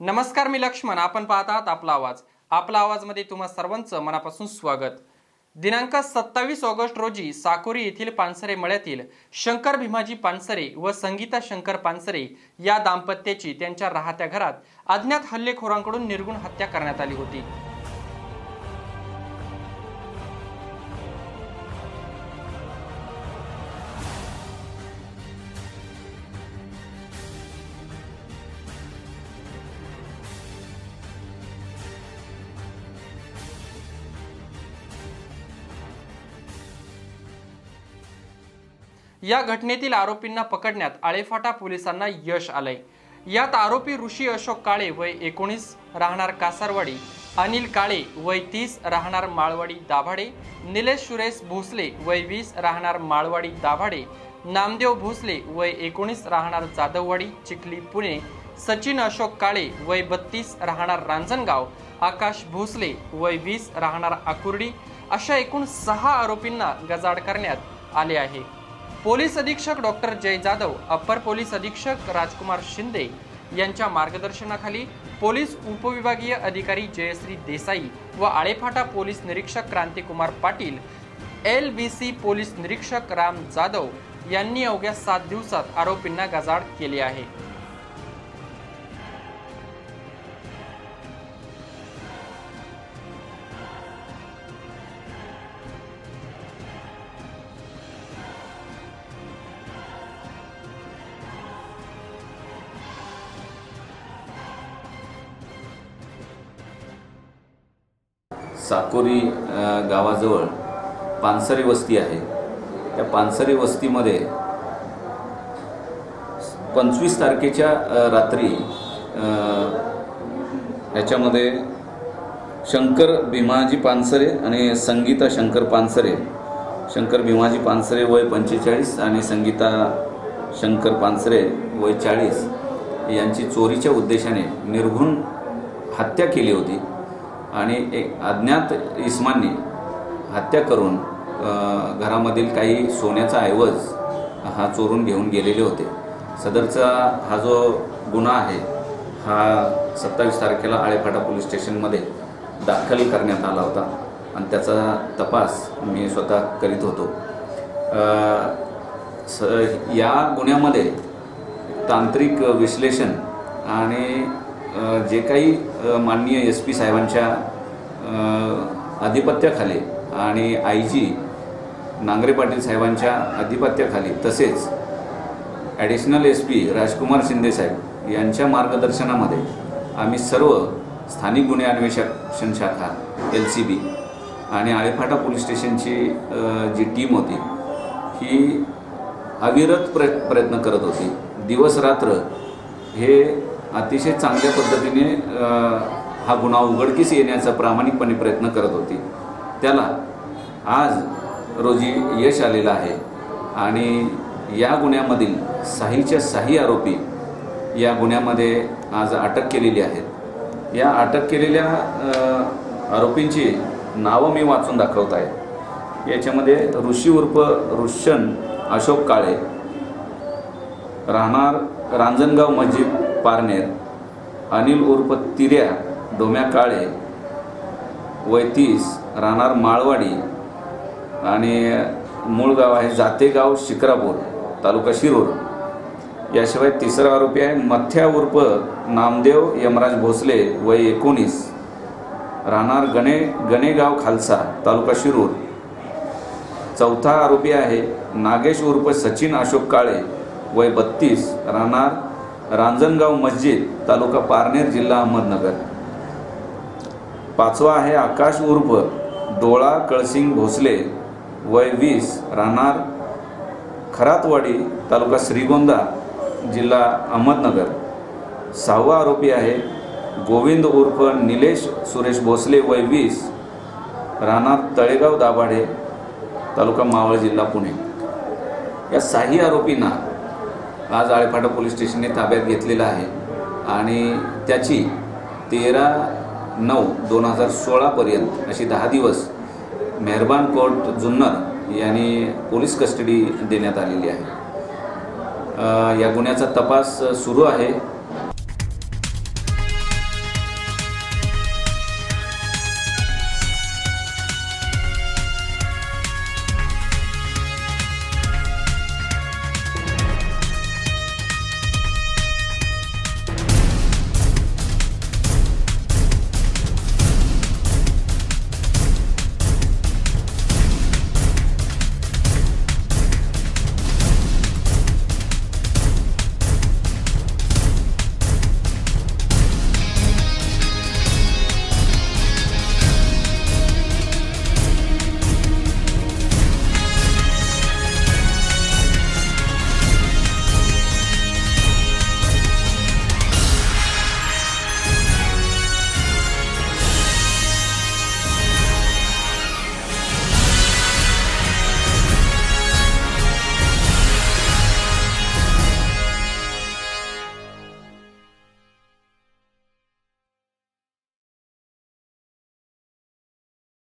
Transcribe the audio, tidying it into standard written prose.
नमस्कार, मी लक्ष्मण. आपण पाहत आहात आपला आवाज. आपला आवाजमध्ये तुम्हा सर्वांचं मनापासून स्वागत. दिनांक 27 ऑगस्ट रोजी साकोरी येथील पानसरे मळ्यातील शंकर भीमाजी पानसरे व संगीता शंकर पानसरे या दाम्पत्याची त्यांच्या राहत्या घरात अज्ञात हल्लेखोरांकडून निर्गुण हत्या करण्यात आली होती. या घटनेतील आरोपींना पकडण्यात आळेफाटा पोलिसांना यश आलंय. यात आरोपी ऋषी अशोक काळे वय 19 राहणार कासारवाडी, अनिल काळे वय 30 राहणार माळवाडी दाभाडे, निलेश सुरेश भोसले वय 20 राहणार माळवाडी दाभाडे, नामदेव भोसले वय 19 राहणार जाधववाडी चिखली पुणे, सचिन अशोक काळे वय 32 राहणार रांजणगाव, आकाश भोसले वय 20 राहणार आकुर्डी अशा एकूण 6 आरोपींना गजाआड करण्यात आले आहे. पोलीस अधीक्षक डॉक्टर जय जाधव, अप्पर पोलीस अधीक्षक राजकुमार शिंदे यांच्या मार्गदर्शनाखाली पोलीस उपविभागीय अधिकारी जयश्री देसाई व आळेफाटा पोलीस निरीक्षक क्रांतिकुमार पाटील, LBC पोलीस निरीक्षक राम जाधव यांनी अवघ्या 7 दिवसात आरोपींना गजाआड केले आहे. साकोरी गावाजवळ पानसरे वस्ती आहे. त्या पानसरे वस्तीमध्ये 25 तारखेच्या रात्री याच्यामध्ये शंकर भीमाजी पानसरे आणि संगीता शंकर पानसरे, शंकर भीमाजी पानसरे वय 45 आणि संगीता शंकर पानसरे वय 40 यांची चोरीच्या उद्देशाने निर्घुण हत्या केली होती आणि एक अज्ञात इस्मांनी हत्या करून घरामधील काही सोन्याचा ऐवज हा चोरून घेऊन गेलेले होते. सदरचा हा जो गुन्हा आहे हा 27 तारखेला आळेफाटा पोलीस स्टेशनमध्ये दाखल करण्यात आला होता आणि त्याचा तपास मी स्वतः करीत होतो. या गुन्ह्यामध्ये तांत्रिक विश्लेषण आणि जे काही माननीय SP साहेबांच्या अधिपत्याखाली आणि IG नांगरे पाटील साहेबांच्या अधिपत्याखाली तसेच ॲडिशनल SP राजकुमार शिंदे साहेब यांच्या मार्गदर्शनामध्ये आम्ही सर्व स्थानिक गुन्हे अन्वेषण शाखा LCB आणि आळेफाटा पोलीस स्टेशनची जी टीम होती ही अविरत प्रयत्न करत होती. दिवस रात्र हे अतिशय चांगल्या पद्धतीने हा गुन्हा उघडकीस येण्याचा प्रामाणिकपणे प्रयत्न करत होती. त्याला आज रोजी यश आलेलं आहे आणि या गुन्ह्यामधील 6च्या 6 आरोपी या गुन्ह्यामध्ये आज अटक केलेली आहेत. या अटक केलेल्या आरोपींची नावं मी वाचून दाखवत आहे. याच्यामध्ये ऋषी उर्फ रुशन अशोक काळे राहणार रांजणगाव मस्जिद पारनेर, अनिल उर्फ तिर्या डोम्या काळे वय 30 राहणार माळवाडी आणि मूळ गाव आहे जातेगाव शिक्रापूर तालुका शिरूर. याशिवाय 3रा आरोपी आहे मथ्या उर्फ नामदेव यमराज भोसले वय 19 राहणार गणेगाव खालसा तालुका शिरूर. 4था आरोपी आहे नागेश उर्फ सचिन अशोक काळे वय 32 राहणार रांजणगाव मस्जिद तालुका पारनेर जिल्हा अहमदनगर. 5वा आहे आकाश उर्फ डोळा कळसिंग भोसले वय 20 राहणार खरातवाडी तालुका श्रीगोंदा जिल्हा अहमदनगर. 6वा आरोपी आहे गोविंद उर्फ निलेश सुरेश भोसले वय 20 राहणार तळेगाव दाभाडे तालुका मावळ जिल्हा पुणे. या 6 आरोपींना आज आळेफाटा पोलीस स्टेशनने ताब्यात घेतलेला आहे आणि त्याची 13/9/2016 पर्यंत अशी 10 दिवस मेहरबान कोर्ट जुन्नर यांनी पोलीस कस्टडी देण्यात आलेली आहे. या गुन्ह्याचा तपास सुरू आहे.